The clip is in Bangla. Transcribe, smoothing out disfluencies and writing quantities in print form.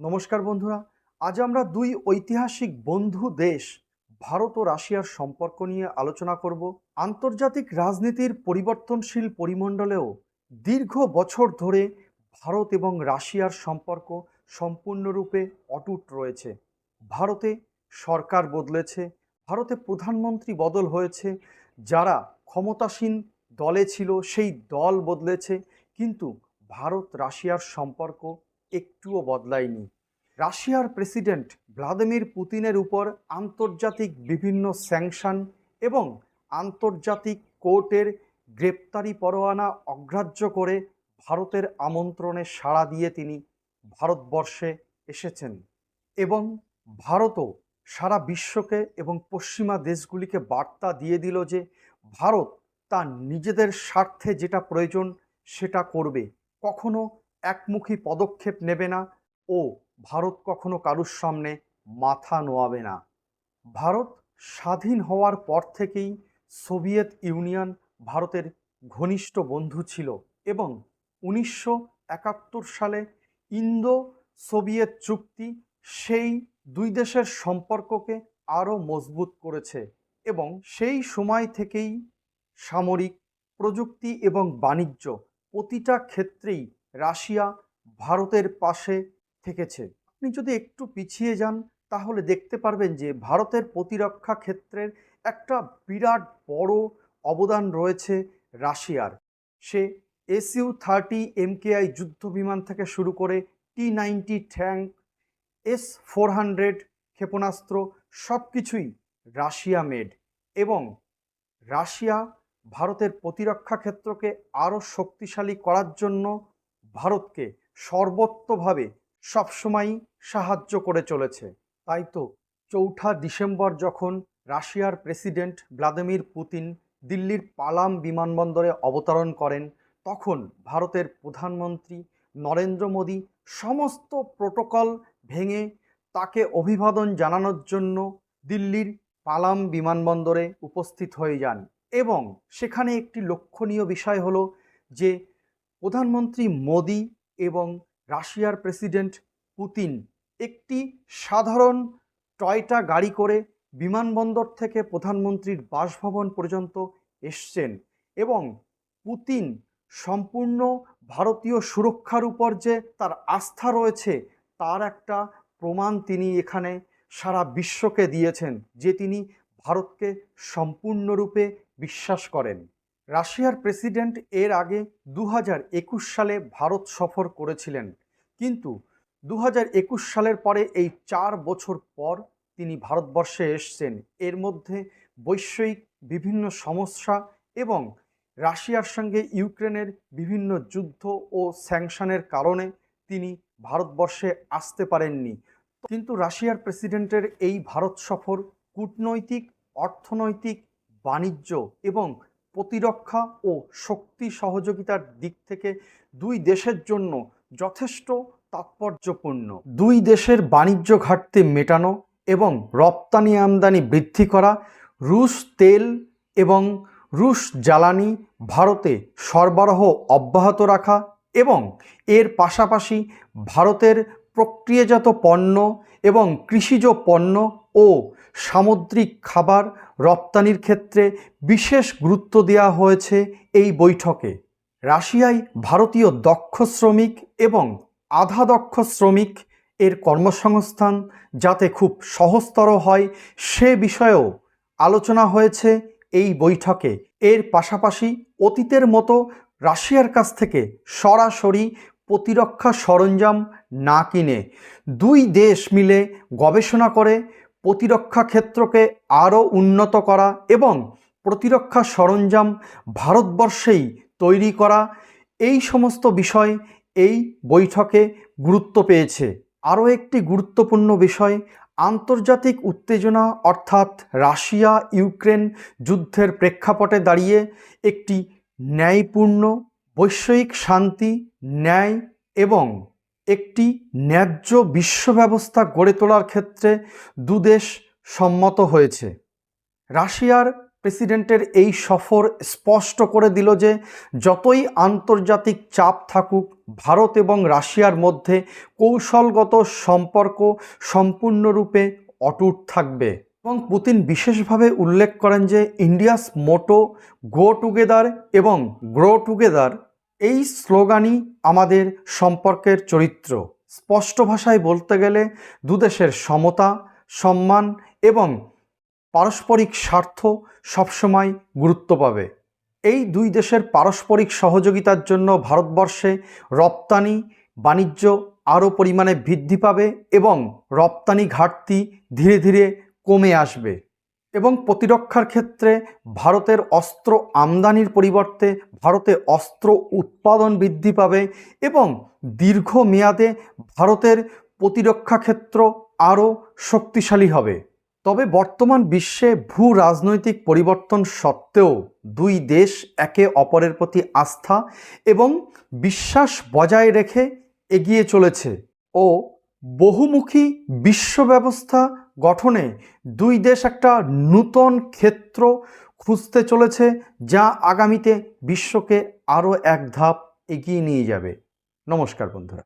নমস্কার বন্ধুরা। আজ আমরা দুই ঐতিহাসিক বন্ধু দেশ ভারত ও রাশিয়ার সম্পর্ক নিয়ে আলোচনা করব। আন্তর্জাতিক রাজনীতির পরিবর্তনশীল পরিমণ্ডলেও দীর্ঘ বছর ধরে ভারত এবং রাশিয়ার সম্পর্ক সম্পূর্ণরূপে অটুট রয়েছে। ভারতে সরকার বদলেছে, ভারতে প্রধানমন্ত্রী বদল হয়েছে, যারা ক্ষমতাসীন দলে ছিল সেই দল বদলেছে, কিন্তু ভারত রাশিয়ার সম্পর্ক একটুও বদলায়নি। রাশিয়ার প্রেসিডেন্ট ভ্লাদিমির পুতিনের উপর আন্তর্জাতিক বিভিন্ন স্যাংশন এবং আন্তর্জাতিক কোর্টের গ্রেপ্তারি পরোয়ানা অগ্রাহ্য করে ভারতের আমন্ত্রণে সাড়া দিয়ে তিনি ভারতবর্ষে এসেছেন এবং ভারতও সারা বিশ্বকে এবং পশ্চিমা দেশগুলিকে বার্তা দিয়ে দিল যে ভারত তার নিজেদের স্বার্থে যেটা প্রয়োজন সেটা করবে, কখনো একমুখী পদক্ষেপ নেবে না ও ভারত কখনো কারুর সামনে মাথা নোয়াবে না। ভারত স্বাধীন হওয়ার পর থেকেই সোভিয়েত ইউনিয়ন ভারতের ঘনিষ্ঠ বন্ধু ছিল এবং 1971 সালে ইন্দো সোভিয়েত চুক্তি সেই দুই দেশের সম্পর্ককে আরও মজবুত করেছে এবং সেই সময় থেকেই সামরিক, প্রযুক্তি এবং বাণিজ্য প্রতিটা ক্ষেত্রেই রাশিয়া ভারতের পাশে থেকেছে। আপনি যদি একটু পিছিয়ে যান তাহলে দেখতে পারবেন যে ভারতের প্রতিরক্ষা ক্ষেত্রের একটা বিরাট বড় অবদান রয়েছে রাশিয়ার। সে SU-30 MKI যুদ্ধ বিমান থেকে শুরু করে T-90 ট্যাঙ্ক, S-400 ক্ষেপণাস্ত্র সব কিছুই রাশিয়া মেড এবং রাশিয়া ভারতের প্রতিরক্ষা ক্ষেত্রকে আরও শক্তিশালী করার জন্য ভারতকে সর্বতোভাবে সবসময়ই সাহায্য করে চলেছে। তাই তো 4 ডিসেম্বর যখন রাশিয়ার প্রেসিডেন্ট ভ্লাদিমির পুতিন দিল্লির পালাম বিমানবন্দরে অবতরণ করেন, তখন ভারতের প্রধানমন্ত্রী নরেন্দ্র মোদী সমস্ত প্রোটোকল ভেঙে তাকে অভিবাদন জানানোর জন্য দিল্লির পালাম বিমানবন্দরে উপস্থিত হয়ে যান এবং সেখানে একটি লক্ষণীয় বিষয় হলো যে প্রধানমন্ত্রী মোদী এবং রাশিয়ার প্রেসিডেন্ট পুতিন একটি সাধারণ টয়টা গাড়ি করে বিমানবন্দর থেকে প্রধানমন্ত্রীর বাসভবন পর্যন্ত এসছেন এবং পুতিন সম্পূর্ণ ভারতীয় সুরক্ষার উপর যে তার আস্থা রয়েছে তার একটা প্রমাণ তিনি এখানে সারা বিশ্বকে দিয়েছেন যে তিনি ভারতকে সম্পূর্ণরূপে বিশ্বাস করেন। রাশিয়ার প্রেসিডেন্ট এর আগে 2021 সালে ভারত সফর করেছিলেন, কিন্তু 2021 সালের পরে এই 4 বছর পর তিনি ভারতবর্ষে এসছেন। এর মধ্যে বৈশ্বিক বিভিন্ন সমস্যা এবং রাশিয়ার সঙ্গে ইউক্রেনের বিভিন্ন যুদ্ধ ও স্যাংশনের কারণে তিনি ভারতবর্ষে আসতে পারেননি। কিন্তু রাশিয়ার প্রেসিডেন্টের এই ভারত সফর কূটনৈতিক, অর্থনৈতিক, বাণিজ্য এবং প্রতিরক্ষা ও শক্তি সহযোগিতার দিক থেকে দুই দেশের জন্য যথেষ্ট তাৎপর্যপূর্ণ। দুই দেশের বাণিজ্য ঘাটতি মেটানো এবং রপ্তানি আমদানি বৃদ্ধি করা, রুশ তেল এবং রুশ জ্বালানি ভারতে সরবরাহ অব্যাহত রাখা এবং এর পাশাপাশি ভারতের প্রক্রিয়াজাত পণ্য এবং কৃষিজ পণ্য ও সামুদ্রিক খাবার রপ্তানির ক্ষেত্রে বিশেষ গুরুত্ব দেওয়া হয়েছে এই বৈঠকে। রাশিয়ায় ভারতীয় দক্ষ শ্রমিক এবং আধা দক্ষ শ্রমিক এর কর্মসংস্থান যাতে খুব সহজতর হয় সে বিষয়েও আলোচনা হয়েছে এই বৈঠকে। এর পাশাপাশি অতীতের মতো রাশিয়ার কাছ থেকে সরাসরি প্রতিরক্ষা সরঞ্জাম না কিনে দুই দেশ মিলে গবেষণা করে প্রতিরক্ষা ক্ষেত্রকে আরও উন্নত করা এবং প্রতিরক্ষা সরঞ্জাম ভারতবর্ষেই তৈরি করা, এই সমস্ত বিষয় এই বৈঠকে গুরুত্ব পেয়েছে। আরও একটি গুরুত্বপূর্ণ বিষয় আন্তর্জাতিক উত্তেজনা অর্থাৎ রাশিয়া ইউক্রেন যুদ্ধের প্রেক্ষাপটে দাঁড়িয়ে একটি ন্যায়পূর্ণ বৈশ্বিক শান্তি, ন্যায় এবং একটি ন্যায্য বিশ্ব ব্যবস্থা গড়ে তোলার ক্ষেত্রে দুদেশ সম্মত হয়েছে। রাশিয়ার প্রেসিডেন্টের এই সফর স্পষ্ট করে দিল যে যতই আন্তর্জাতিক চাপ থাকুক, ভারত এবং রাশিয়ার মধ্যে কৌশলগত সম্পর্ক সম্পূর্ণরূপে অটুট থাকবে। এবং পুতিন বিশেষভাবে উল্লেখ করেন যে ইন্ডিয়াস মোটো গো টুগেদার এবং গ্রো টুগেদার এই স্লোগানই আমাদের সম্পর্কের চরিত্র। স্পষ্ট ভাষায় বলতে গেলে দুদেশের সমতা, সম্মান এবং পারস্পরিক স্বার্থ সবসময় গুরুত্ব পাবে। এই দুই দেশের পারস্পরিক সহযোগিতার জন্য ভারতবর্ষে রপ্তানি বাণিজ্য আরও পরিমাণে বৃদ্ধি পাবে এবং রপ্তানি ঘাটতি ধীরে ধীরে কমে আসবে এবং প্রতিরক্ষার ক্ষেত্রে ভারতের অস্ত্র আমদানির পরিবর্তে ভারতে অস্ত্র উৎপাদন বৃদ্ধি পাবে এবং দীর্ঘমেয়াদে ভারতের প্রতিরক্ষা ক্ষেত্র আরও শক্তিশালী হবে। তবে বর্তমান বিশ্বে ভূ রাজনৈতিক পরিবর্তন সত্ত্বেও দুই দেশ একে অপরের প্রতি আস্থা এবং বিশ্বাস বজায় রেখে এগিয়ে চলেছে ও বহুমুখী বিশ্ব ব্যবস্থা গঠনে দুই দেশ একটা নূতন ক্ষেত্র খুঁজতে চলেছে, যা আগামীতে বিশ্বকে আরও এক ধাপ এগিয়ে নিয়ে যাবে। নমস্কার বন্ধুরা।